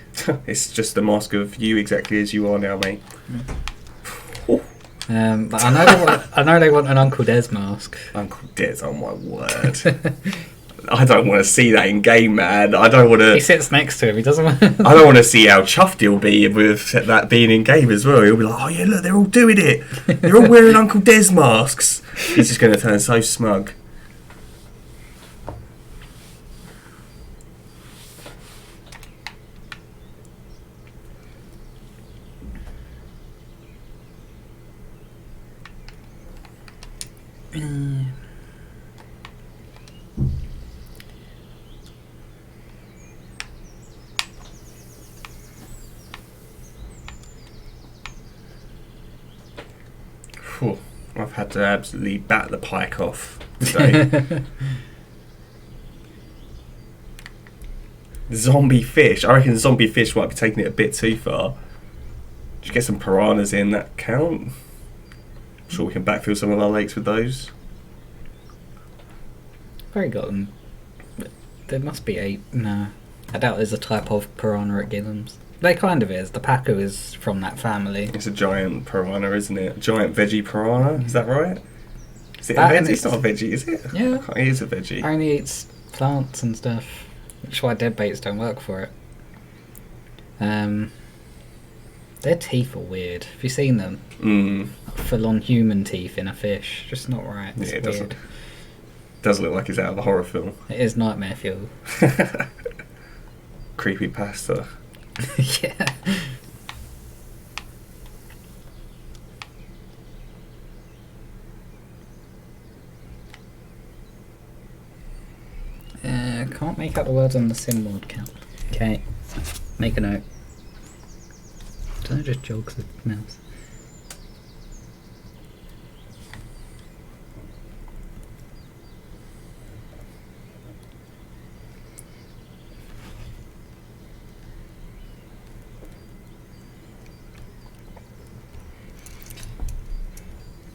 It's just a mask of you exactly as you are now, mate. But I know they want an Uncle Des mask. Uncle Des, oh my word. I don't want to see that in game, man. I don't want He to. sits next to him. He doesn't. I don't want to see how chuffed he'll be with that being in game as well. He'll be like, "Oh yeah, look, they're all doing it. They're all wearing Uncle Des masks." He's just going to turn so smug. Phew, I've had to absolutely bat the pike off today. Zombie fish. I reckon zombie fish might be taking it a bit too far. Should you get some piranhas in that count? I'm sure we can backfill some of our lakes with those. Very got them. There must be 8. No, I doubt there's a type of piranha at Gillam's. There kind of is. The Pacu is from that family. It's a giant piranha, isn't it? A giant veggie piranha, is that right? Is it That a and veggie? It's it's- not a veggie, is it? Yeah. It is a veggie. Only eats plants and stuff, which is why dead baits don't work for it. Their teeth are weird. Have you seen them? Full-on human teeth in a fish. Just not right. It's Yeah, it weird. does look like it's out of a horror film. It is nightmare fuel. Creepy pasta. Yeah. Can't make out the words on the SimWorld count. Okay, make a note. Don't I just jogs the mouse?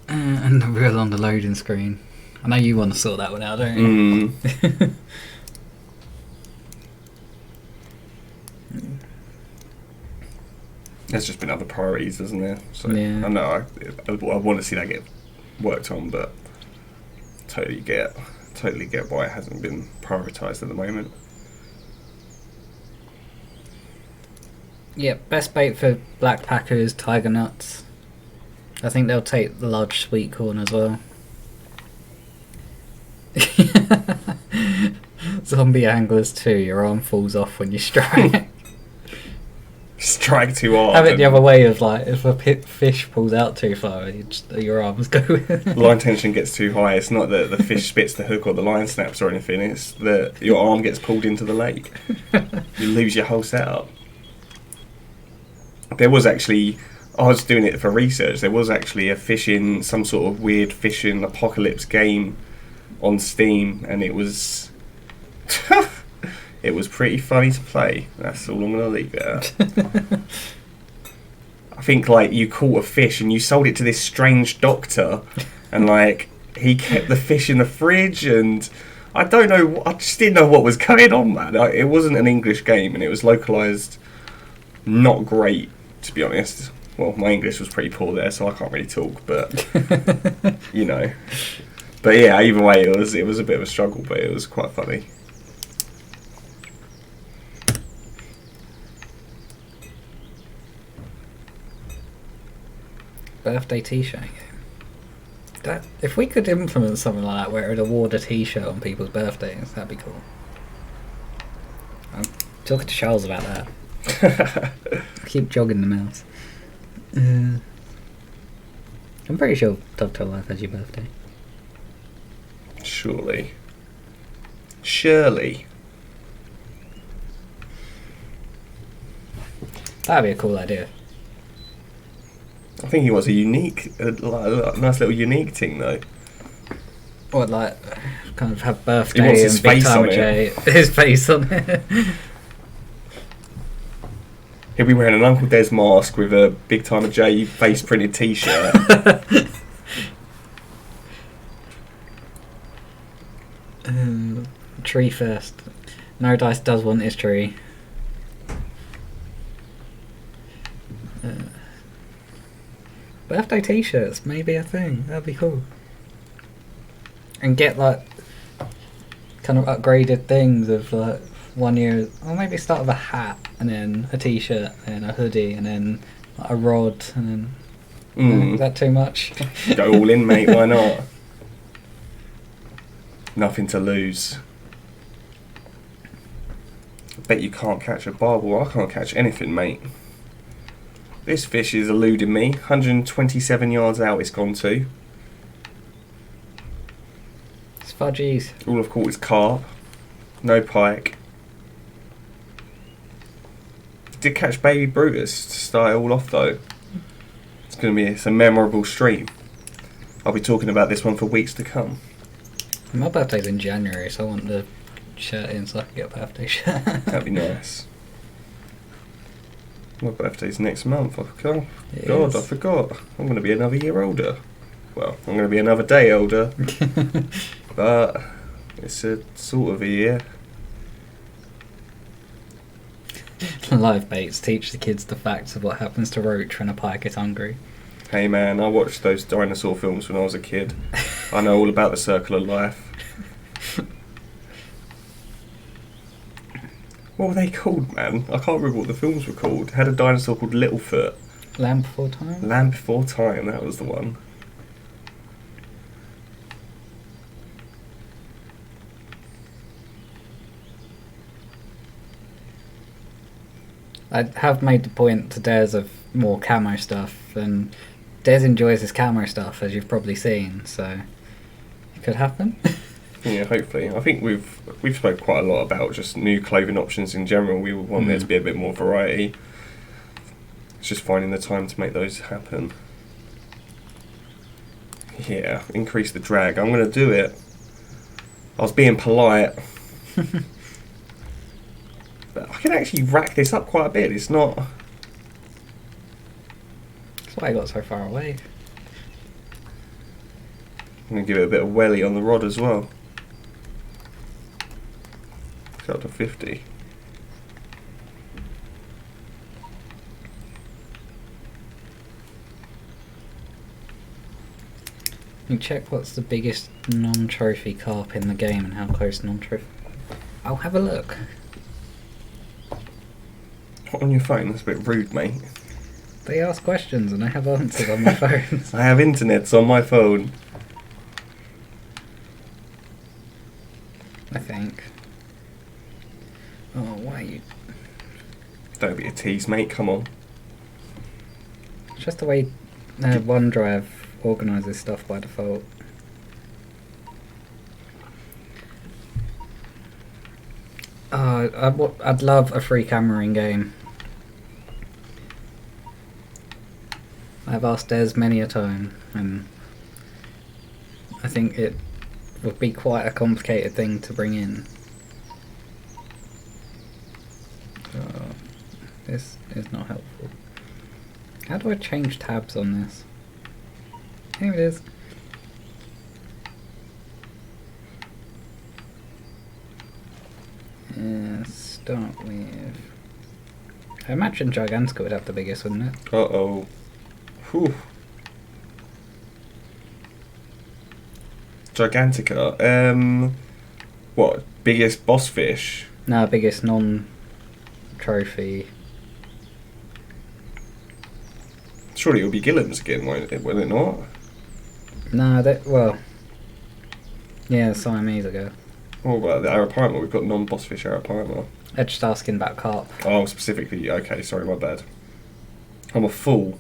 And the reel on the loading screen. I know you want to sort that one out, don't you? There's just been other priorities, isn't there? So Yeah. I know I want to see that get worked on, but totally get why it hasn't been prioritised at the moment. Yeah, best bait for black packer is tiger nuts. I think they'll take the large sweet corn as well. Zombie anglers too, your arm falls off when you strike. Strike too hard. Have it the other way of like, if a fish pulls out too far, your arms go Line tension gets too high. It's not that the fish spits the hook or the line snaps or anything. It's that your arm gets pulled into the lake. You lose your whole setup. There was actually, I was doing it for research. There was actually a fishing, some sort of weird fishing apocalypse game on Steam, and it was it was pretty funny to play. That's all I'm gonna leave it at. I think like you caught a fish and you sold it to this strange doctor, and like he kept the fish in the fridge, and I don't know. I just didn't know what was going on, man. It wasn't an English game, and it was localized. Not great, to be honest. Well, my English was pretty poor there, so I can't really talk. But you know. But yeah, either way, it was a bit of a struggle, but it was quite funny. Birthday t-shirt game. That, if we could implement something like that where it would award a t-shirt on people's birthdays, that'd be cool. I'm talking to Charles about that. Keep jogging the mouse. I'm pretty sure Dr. Life has your birthday. Surely. That'd be a cool idea. I think he was a unique, a nice little unique thing though. Or like, kind of have birthday He wants and his Big face Time on with it. Jay. His face on it. He'll be wearing an Uncle Des mask with a Big Time of J face printed T-shirt. Tree first. No Dice does want his tree. Birthday t-shirts, maybe a thing. That'd be cool. And get like kind of upgraded things of like 1 year, or maybe start with a hat and then a t-shirt and then a hoodie and then like, a rod and then. Is that too much? Go all in, mate. Why not? Nothing to lose. I bet you can't catch a barbel. I can't catch anything, mate. This fish is eluding me. 127 yards out it's gone to. It's fudgies. All I've caught is carp. No pike. Did catch baby Brutus to start it all off though. It's a memorable stream. I'll be talking about this one for weeks to come. My birthday's in January, so I want the shirt in so I can get a birthday shirt. That'd be nice. My birthday's next month. I forgot. I'm going to be another year older. Well, I'm going to be another day older. But it's a sort of a year. Live baits teach the kids the facts of what happens to roach when a pike is hungry. Hey man, I watched those dinosaur films when I was a kid. I know all about the circle of life. What were they called, man? I can't remember what the films were called. It had a dinosaur called Littlefoot. Land Before Time? Land Before Time, that was the one. I have made the point to Des of more camo stuff, and Des enjoys his camo stuff, as you've probably seen, so it could happen. Yeah, hopefully. I think we've spoke quite a lot about just new clothing options in general. We would want there to be a bit more variety. It's just finding the time to make those happen. Yeah, increase the drag. I'm going to do it. I was being polite. But I can actually rack this up quite a bit. It's not... That's why I got so far away. I'm going to give it a bit of welly on the rod as well. It's up to 50. You check what's the biggest non-trophy carp in the game and how close non-trophy... I'll have a look. On your phone? That's a bit rude, mate. They ask questions and I have answers on my phone. I have internets on my phone. I think. Oh, why you... Don't be a tease, mate. Come on. It's just the way OneDrive organises stuff by default. I'd love a free camera in game. I've asked Des many a time, and I think it would be quite a complicated thing to bring in. This is not helpful. How do I change tabs on this? Here it is. Start with... I imagine Gigantica would have the biggest, wouldn't it? Uh-oh. Whew. Gigantica. What? Biggest boss fish? No, biggest non-trophy. Surely it'll be Gillam's again, won't it? Will it not? No, well... Yeah, Siamese ago. What about the Arapaima? We've got non-boss fish Arapaima. They're just asking about carp. Oh, specifically. Okay, sorry, my bad. I'm a fool.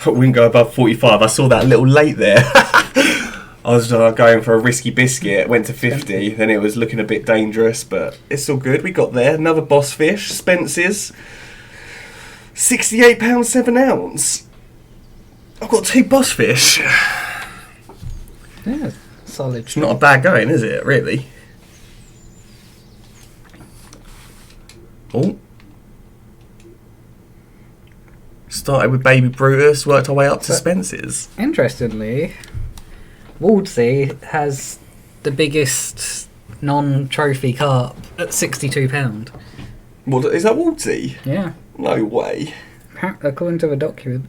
I wouldn't go above 45. I saw that a little late there. I was going for a risky biscuit. Went to 50. Then it was looking a bit dangerous, but it's all good. We got there. Another boss fish. Spence's. £68 7 ounce. I've got 2 boss fish. Yeah, solid. It's not a bad going, is it? Really? Oh. Started with Baby Brutus, worked our way up to Spence's. Interestingly, Waldsea has the biggest non-trophy carp at £62. What is that, Waldsea? Yeah. No way. According to the document.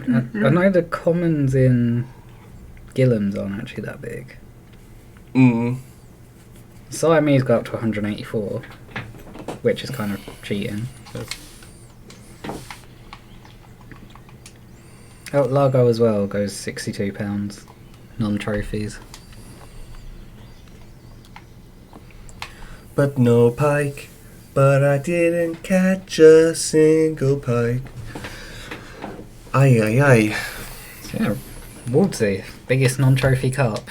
I know the commons in Gilliam's aren't actually that big. Mm. Siamese go up to 184, which is kind of cheating. Oh, Largo as well goes £62, non-trophies. But no pike, but I didn't catch a single pike. Aye, aye, aye. So yeah, Woldsey, biggest non-trophy carp.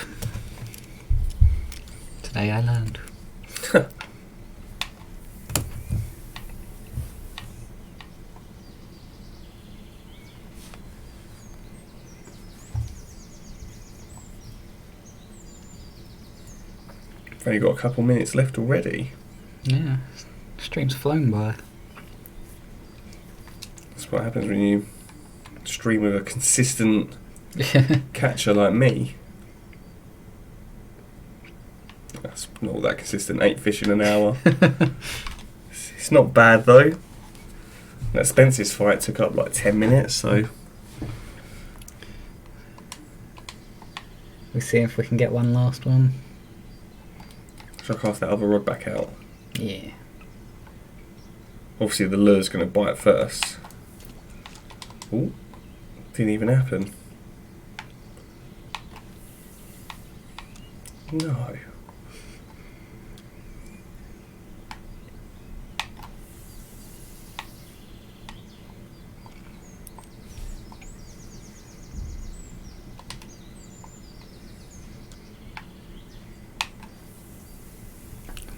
Today I learned. I've only got a couple minutes left already. Yeah, stream's flown by. That's what happens when you stream with a consistent catcher like me. That's not that consistent, 8 fish in an hour. It's not bad though. That Spence's fight took up like 10 minutes, so We'll see if we can get one last one. shall I cast that other rod back out? Yeah. Obviously the lure's going to bite first. Ooh, didn't even happen. No.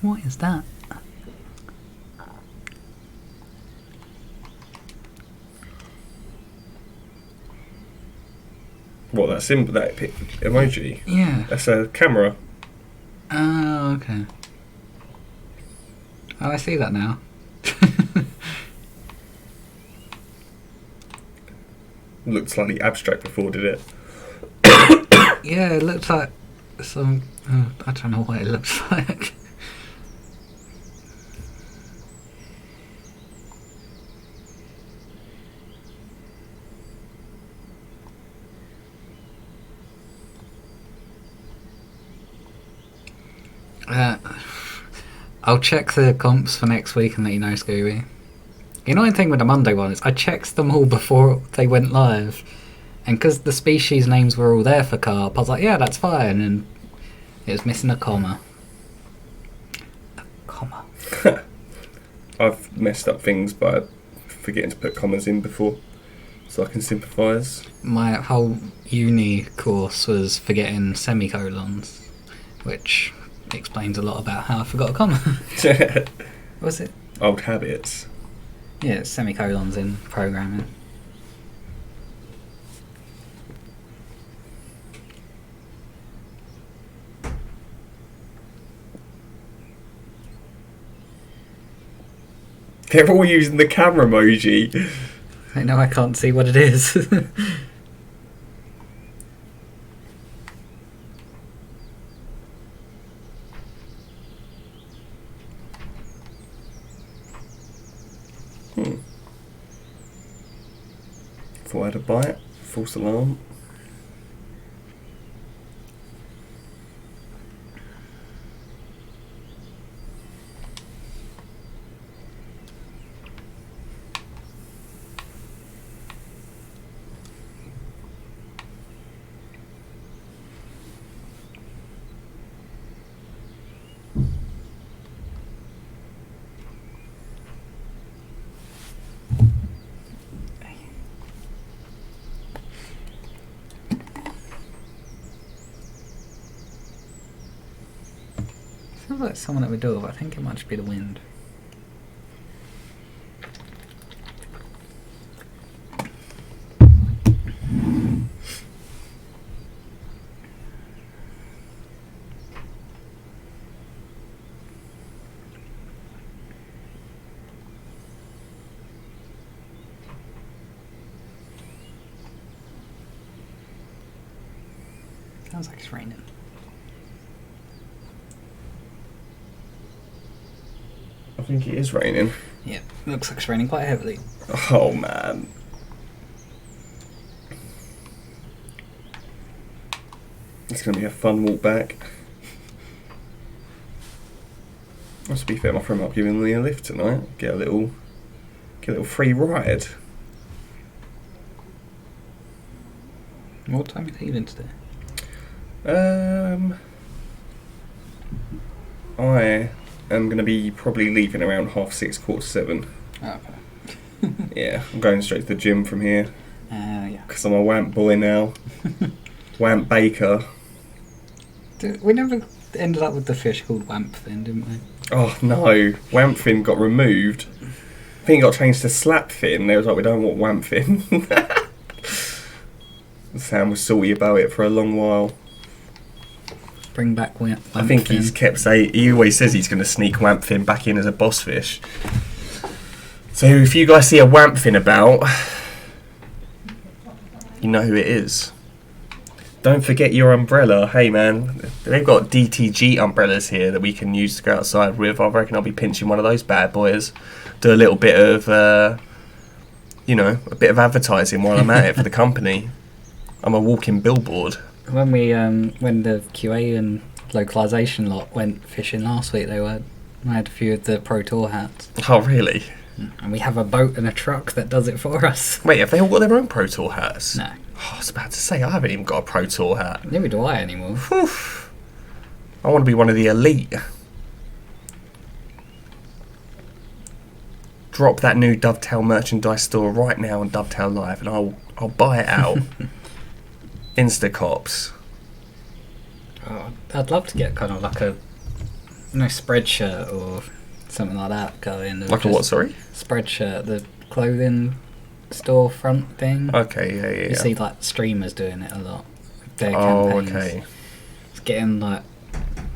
What is that? What, that symbol, that emoji? Yeah. That's a camera. Oh, okay. Oh, I see that now. Looked slightly abstract before, did it? Yeah, it looks like some... Oh, I don't know what it looks like. I'll check the comps for next week and let you know, Scooby. The annoying thing with the Monday one is I checked them all before they went live, and because the species names were all there for carp, I was like, yeah, that's fine, and it was missing a comma. A comma. I've messed up things by forgetting to put commas in before, so I can sympathise. My whole uni course was forgetting semicolons, which explains a lot about how I forgot a comma. Was it? Old habits. Yeah, it's semicolons in programming. They're all using the camera emoji. I know I can't see what it is. Thought I had a bite. False alarm. Sounds like someone at the door, but I think it might just be the wind. Sounds like it's raining. I think it is raining. Yeah, looks like it's raining quite heavily. Oh man. It's going to be a fun walk back. Well, to be fair, my friend might be giving me a lift tonight. Get a little free ride. What time are you leaving today? I am going to be probably leaving around 6:30, 7:15. Oh, okay. Yeah, I'm going straight to the gym from here. Yeah. Because I'm a wamp boy now. Wamp baker. We never ended up with the fish called Wamp Fin, didn't we? Oh no, Wamp Fin got removed. I think it got changed to Slap Fin. They was like, we don't want Wamp Fin. Sam was salty about it for a long while. Bring back Wamp I think Fin. he's kept saying, he always says he's going to sneak Wamp Fin back in as a boss fish. So if you guys see a Wamp Fin about, you know who it is. Don't forget your umbrella. Hey man, they've got DTG umbrellas here that we can use to go outside with. I reckon I'll be pinching one of those bad boys. Do a little bit of, a bit of advertising while I'm at it for the company. I'm a walking billboard. When the QA and localization lot went fishing last week, I had a few of the Pro Tour hats. Oh really? And we have a boat and a truck that does it for us. Wait, have they all got their own Pro Tour hats? No. Oh, I was about to say, I haven't even got a Pro Tour hat. Neither do I anymore. Whew. I want to be one of the elite. Drop that new Dovetail merchandise store right now on Dovetail Live and I'll buy it out. Instacops. Oh, I'd love to get kind of like a spreadshirt or something like that going. Like a what, sorry? Spreadshirt, the clothing store front thing. Okay, yeah. You see like streamers doing it a lot. Their Oh, campaigns. okay. It's getting like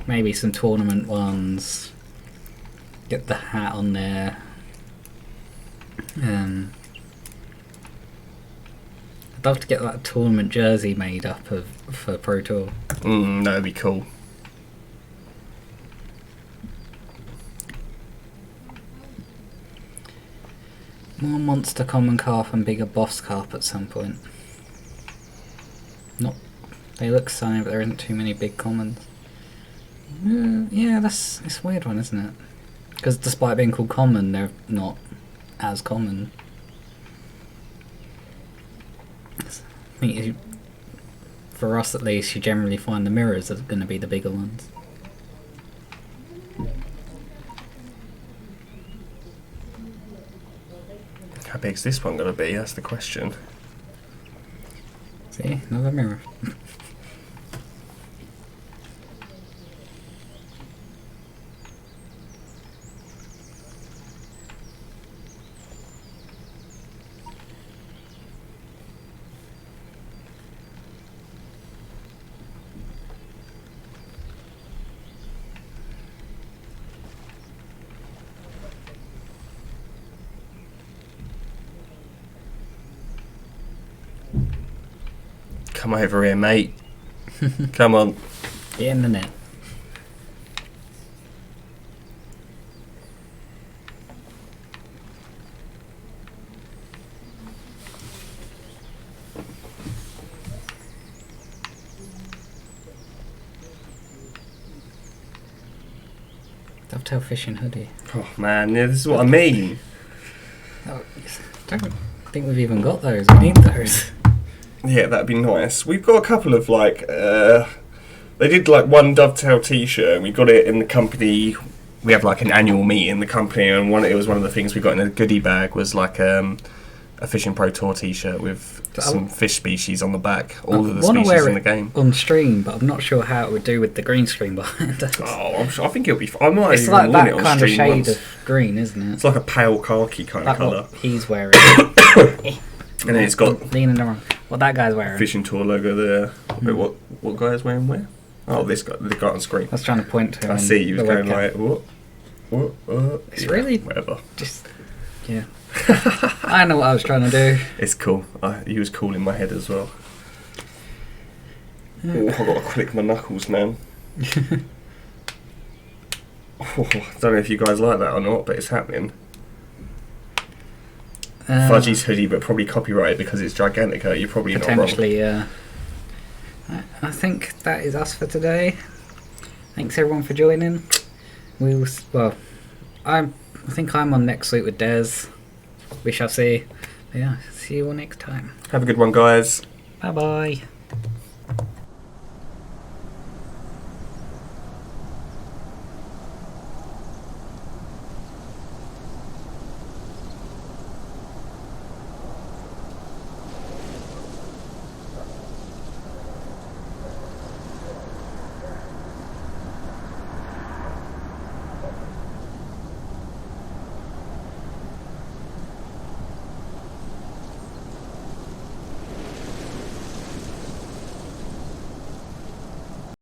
maybe some tournament ones. Get the hat on there. I'd love to get like a tournament jersey made up for Pro Tour. That'd be cool. More monster common carp and bigger boss carp at some point. They look sunny, but there isn't too many big commons. Yeah, it's a weird one, isn't it? Because despite being called common, they're not as common. I think for us at least, you generally find the mirrors are going to be the bigger ones. How big's this one going to be? That's the question. See, another mirror. Come over here, mate. Come on. Get in the net. Dovetail fishing hoodie. Oh man, yeah, this is what I mean. Oh, don't think we've even got those. We need those. Yeah, that'd be nice. We've got a couple of they did like one Dovetail t-shirt and we got it in the company. We have like an annual meet in the company and it was one of the things we got in a goodie bag was like a Fishing Pro Tour t-shirt with some fish species on the back. All of the species in the game. On stream, but I'm not sure how it would do with the green screen behind us. Oh, I'm sure, I think it'll be fine. I might It's even like warn that it on kind of stream shade once. of green, isn't it? It's like a pale khaki kind of Like colour. what he's wearing. And then it's got leaning around. What that guy's wearing. Fishing Tour logo there. Wait, what guy's wearing where? Oh, this guy, the guy on screen. I was trying to point to him. I see you was going like, what? It's Yeah, really whatever. just, yeah. I know what I was trying to do. It's cool. He was cool in my head as well. Oh, I've got to click my knuckles, man. I don't know if you guys like that or not, but it's happening. Fudgy's hoodie, but probably copyrighted because it's Gigantica. You're probably not wrong. Potentially, yeah. I think that is us for today. Thanks everyone for joining. I think I'm on next week with Des. We shall see. But yeah, see you all next time. Have a good one, guys. Bye bye.